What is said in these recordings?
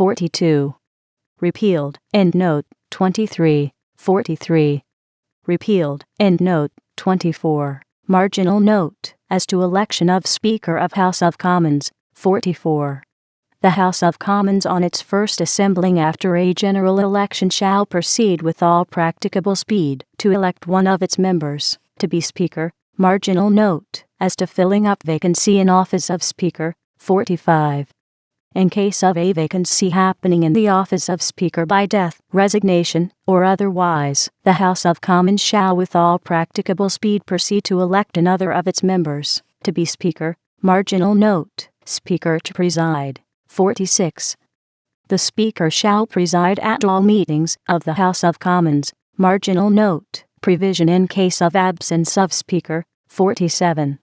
42. Repealed. Endnote 23. 43. Repealed. Endnote 24. Marginal note as to election of Speaker of House of Commons 44. The House of Commons on its first assembling after a general election shall proceed with all practicable speed to elect one of its members to be Speaker. Marginal note as to filling up vacancy in office of Speaker 45. In case of a vacancy happening in the office of Speaker by death, resignation, or otherwise, the House of Commons shall with all practicable speed proceed to elect another of its members to be Speaker. Marginal note, Speaker to preside. 46. The Speaker shall preside at all meetings of the House of Commons. Marginal note, provision in case of absence of Speaker. 47.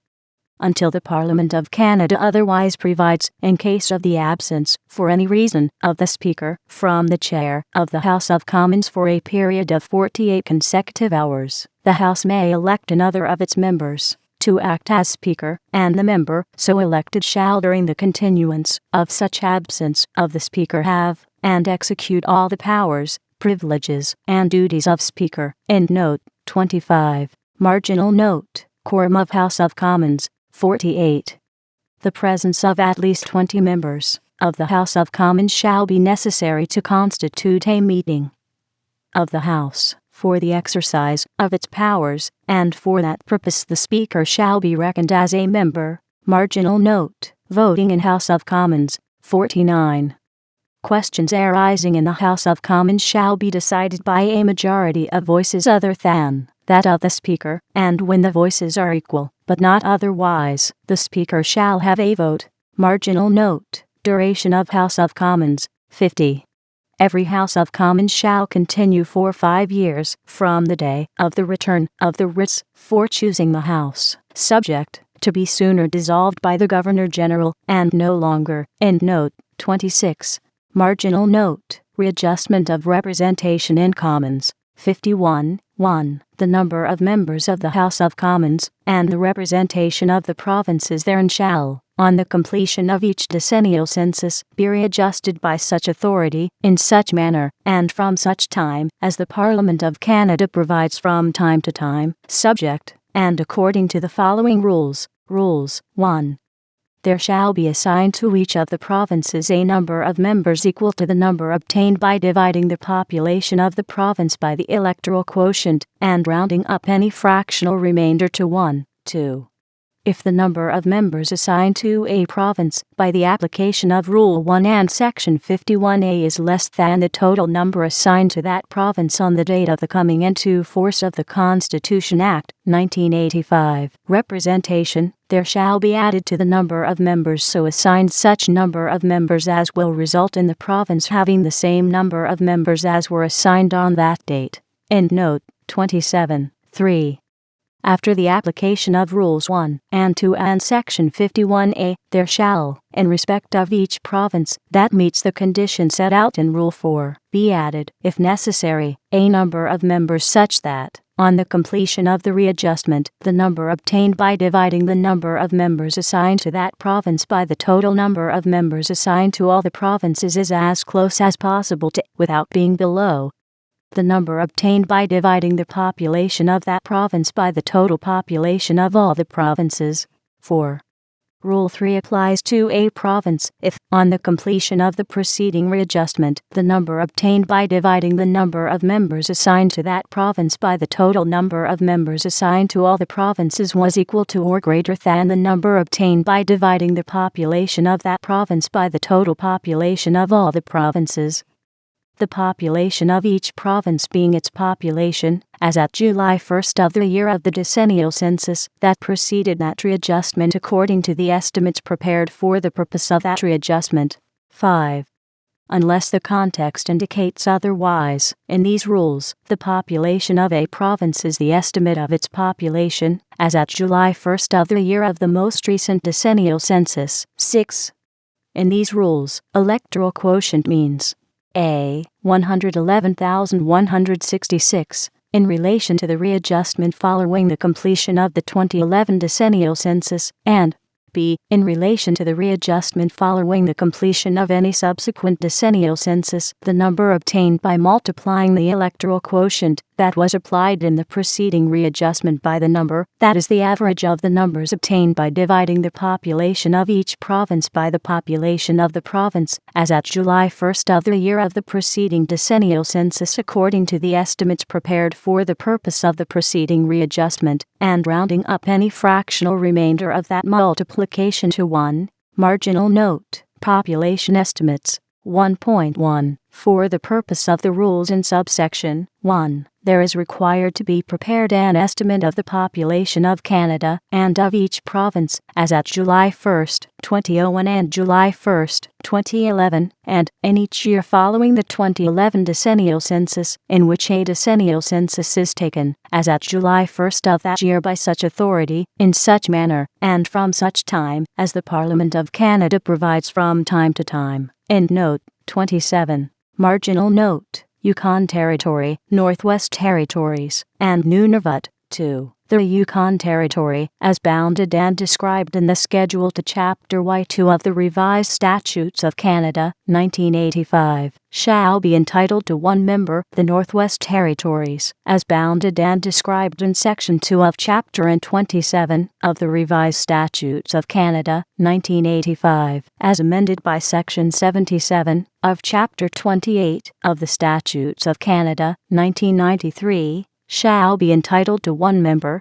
Until the Parliament of Canada otherwise provides, in case of the absence, for any reason, of the Speaker, from the Chair of the House of Commons for a period of 48 consecutive hours, the House may elect another of its members to act as Speaker, and the member so elected shall during the continuance of such absence of the Speaker have, and execute all the powers, privileges, and duties of Speaker. Endnote 25. Marginal note, Quorum of House of Commons 48. The presence of at least 20 members of the House of Commons shall be necessary to constitute a meeting of the House for the exercise of its powers, and for that purpose the Speaker shall be reckoned as a member. Marginal note, voting in House of Commons 49. Questions arising in the House of Commons shall be decided by a majority of voices other than that of the Speaker, and when the voices are equal, but not otherwise, the Speaker shall have a vote. Marginal note, duration of House of Commons 50. Every House of Commons shall continue for 5 years from the day of the return of the writs for choosing the House, subject to be sooner dissolved by the Governor-General, and no longer. Endnote 26. Marginal note, readjustment of representation in Commons 51. 1. The number of members of the House of Commons, and the representation of the provinces therein shall, on the completion of each decennial census, be readjusted by such authority, in such manner, and from such time, as the Parliament of Canada provides from time to time, subject, and according to the following rules. Rules 1. There shall be assigned to each of the provinces a number of members equal to the number obtained by dividing the population of the province by the electoral quotient, and rounding up any fractional remainder to 1. 2. If the number of members assigned to a province by the application of Rule 1 and Section 51A is less than the total number assigned to that province on the date of the coming into force of the Constitution Act, 1985, representation, there shall be added to the number of members so assigned such number of members as will result in the province having the same number of members as were assigned on that date. Endnote 27. 3. After the application of Rules 1 and 2 and Section 51A, there shall, in respect of each province that meets the condition set out in Rule 4, be added, if necessary, a number of members such that, on the completion of the readjustment, the number obtained by dividing the number of members assigned to that province by the total number of members assigned to all the provinces is as close as possible to, without being below, the number obtained by dividing the population of that province by the total population of all the provinces. 4. Rule 3 applies to a province if, on the completion of the preceding readjustment, the number obtained by dividing the number of members assigned to that province by the total number of members assigned to all the provinces was equal to or greater than the number obtained by dividing the population of that province by the total population of all the provinces. The population of each province being its population, as at July 1st of the year of the decennial census that preceded that readjustment according to the estimates prepared for the purpose of that readjustment. 5. Unless the context indicates otherwise, in these rules, the population of a province is the estimate of its population, as at July 1st of the year of the most recent decennial census. 6. In these rules, electoral quotient means A. 111,166, in relation to the readjustment following the completion of the 2011 decennial census, and be, in relation to the readjustment following the completion of any subsequent decennial census, the number obtained by multiplying the electoral quotient that was applied in the preceding readjustment by the number, that is the average of the numbers obtained by dividing the population of each province by the population of the province, as at July 1st of the year of the preceding decennial census according to the estimates prepared for the purpose of the preceding readjustment, and rounding up any fractional remainder of that multiplication to 1. Marginal note: Population estimates. 1.1. For the purpose of the rules in subsection 1, there is required to be prepared an estimate of the population of Canada and of each province, as at July 1st, 2001 and July 1st, 2011, and in each year following the 2011 decennial census, in which a decennial census is taken, as at July 1st of that year by such authority, in such manner, and from such time, as the Parliament of Canada provides from time to time. End note. 27. Marginal note: Yukon Territory, Northwest Territories, and Nunavut. 2. The Yukon Territory, as bounded and described in the schedule to Chapter Y2 of the Revised Statutes of Canada, 1985, shall be entitled to one member. The Northwest Territories, as bounded and described in Section 2 of Chapter 27 of the Revised Statutes of Canada, 1985, as amended by Section 77 of Chapter 28 of the Statutes of Canada, 1993, shall be entitled to one member,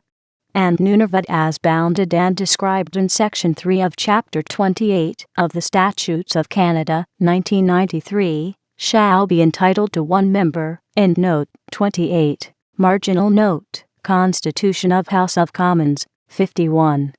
and Nunavut, as bounded and described in Section 3 of Chapter 28 of the Statutes of Canada, 1993, shall be entitled to one member. End note. 28. Marginal note: Constitution of House of Commons, 51.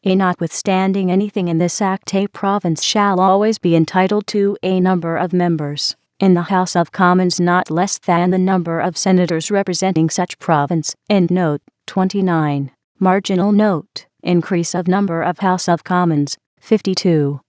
Notwithstanding anything in this Act, a province shall always be entitled to a number of members in the House of Commons not less than the number of senators representing such province. End note. 29. Marginal note: Increase of number of House of Commons, 52.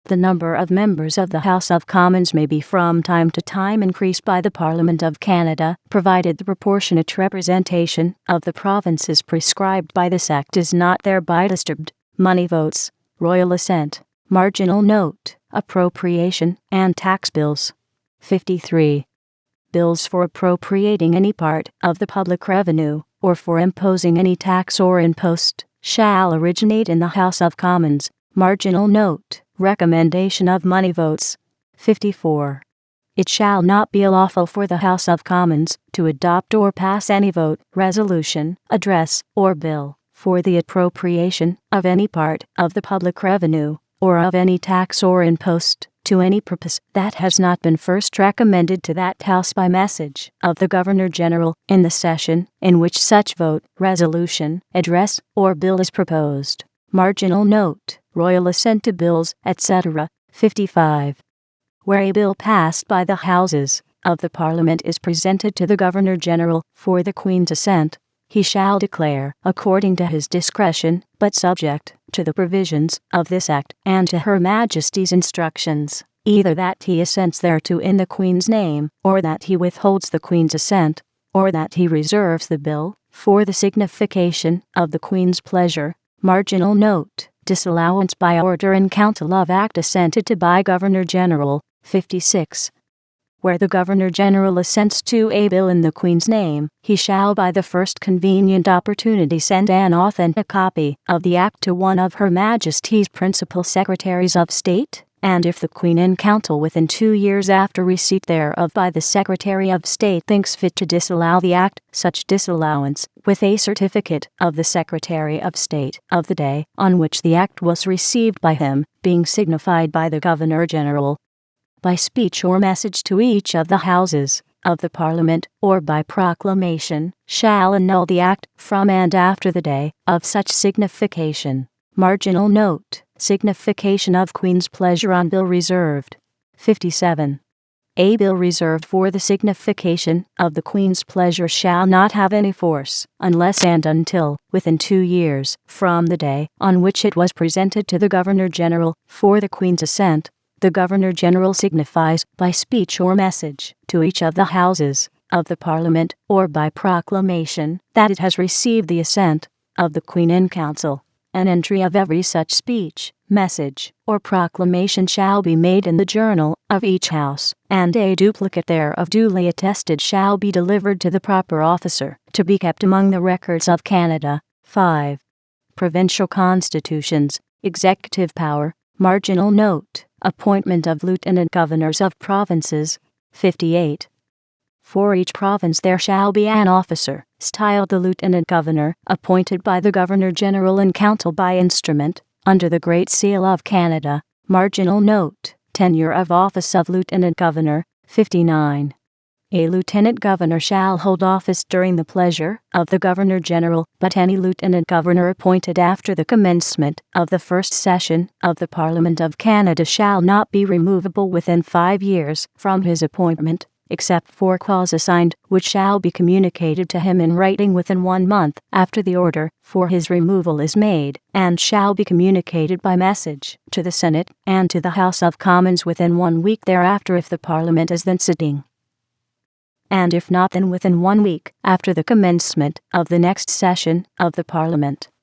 The number of members of the House of Commons may be from time to time increased by the Parliament of Canada, provided the proportionate representation of the provinces prescribed by this Act is not thereby disturbed. Money votes. Royal assent. Marginal note: Appropriation and tax bills. 53. Bills for appropriating any part of the public revenue, or for imposing any tax or impost, shall originate in the House of Commons. Marginal note: Recommendation of money votes. 54. It shall not be lawful for the House of Commons to adopt or pass any vote, resolution, address, or bill for the appropriation of any part of the public revenue, or of any tax or impost, to any purpose that has not been first recommended to that House by message of the Governor-General in the session in which such vote, resolution, address, or bill is proposed. Marginal note: Royal assent to bills, etc. 55. Where a bill passed by the Houses of the Parliament is presented to the Governor-General for the Queen's assent, he shall declare, according to his discretion, but subject to the provisions of this Act and to Her Majesty's instructions, either that he assents thereto in the Queen's name, or that he withholds the Queen's assent, or that he reserves the bill for the signification of the Queen's pleasure. Marginal note: Disallowance by order in Council of Act assented to by Governor-General. 56. Where the Governor-General assents to a bill in the Queen's name, he shall by the first convenient opportunity send an authentic copy of the Act to one of Her Majesty's principal Secretaries of State, and if the Queen in Council within 2 years after receipt thereof by the Secretary of State thinks fit to disallow the Act, such disallowance, with a certificate of the Secretary of State of the day on which the Act was received by him, being signified by the Governor-General by speech or message to each of the Houses of the Parliament, or by proclamation, shall annul the Act from and after the day of such signification. Marginal note: Signification of Queen's pleasure on bill reserved. 57. A bill reserved for the signification of the Queen's pleasure shall not have any force, unless and until, within 2 years, from the day on which it was presented to the Governor-General for the Queen's assent, the Governor-General signifies, by speech or message, to each of the Houses of the Parliament, or by proclamation, that it has received the assent of the Queen in Council. An entry of every such speech, message, or proclamation shall be made in the journal of each House, and a duplicate thereof duly attested shall be delivered to the proper officer, to be kept among the records of Canada. 5. Provincial Constitutions, Executive Power, Marginal Note, Appointment of Lieutenant Governors of Provinces. 58. For each province there shall be an officer, styled the Lieutenant Governor, appointed by the Governor-General in Council by instrument, under the Great Seal of Canada. Marginal Note, Tenure of Office of Lieutenant Governor. 59. A Lieutenant Governor shall hold office during the pleasure of the Governor-General, but any Lieutenant Governor appointed after the commencement of the first session of the Parliament of Canada shall not be removable within 5 years from his appointment, except for cause assigned, which shall be communicated to him in writing within 1 month after the order for his removal is made, and shall be communicated by message to the Senate and to the House of Commons within 1 week thereafter if the Parliament is then sitting, and if not then within 1 week after the commencement of the next session of the Parliament.